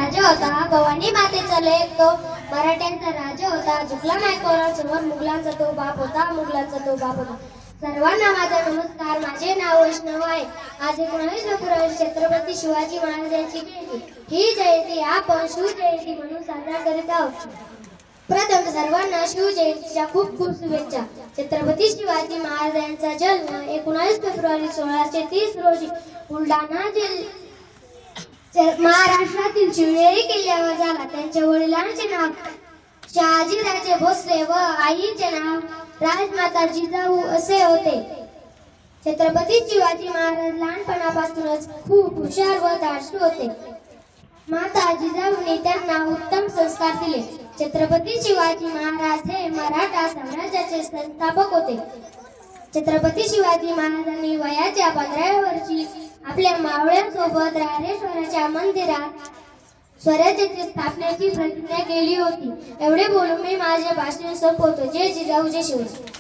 राजा होता, भवानी मातेचा लेक तो मराठ्यांचा राजा होता. झुकला नाही कोणासमोर, मुघलांचा तो बाप होता, मुघलांचा तो बाप होता. सर्वांना माझा नमस्कार. माझे नाव वैष्णव आहे. आज 19 फेब्रुवारी छत्रपती शिवाजी महाराजांची जयंती. ही जयंती आपण शिवजयंती म्हणून साजरा करीत आहोत. प्रथम सर्वांना शिवजयंतीच्या खूप खूप शुभेच्छा. छत्रपती शिवाजी महाराजांचा जन्म 19 फेब्रुवारी 1630 रोजी बुलढाणा महाराष्ट्रातील शिवनेरी किल्ल्यावर झाला. त्यांच्या वडिलांचे नाव शहाजीराजे भोसले व आईचे नाव राजमाता जिजाऊ असे होते. छत्रपती शिवाजी महाराज लहानपणापासूनच खूप हुशार व धाडसी होते. माता जिजाऊने त्यांना उत्तम संस्कार दिले. छत्रपती शिवाजी महाराज हे मराठा साम्राज्याचे संस्थापक होते. छत्रपती शिवाजी महाराजांनी वयाच्या 15व्या वर्षी आपल्या मावळ्यांसोबत रायरेश्वराच्या मंदिरात स्वराज्याच्या स्थापनेची प्रतिज्ञा केली होती. एवढे बोलून मी माझे भाषण संपवतो. जय जिजाऊ जय शिवराय.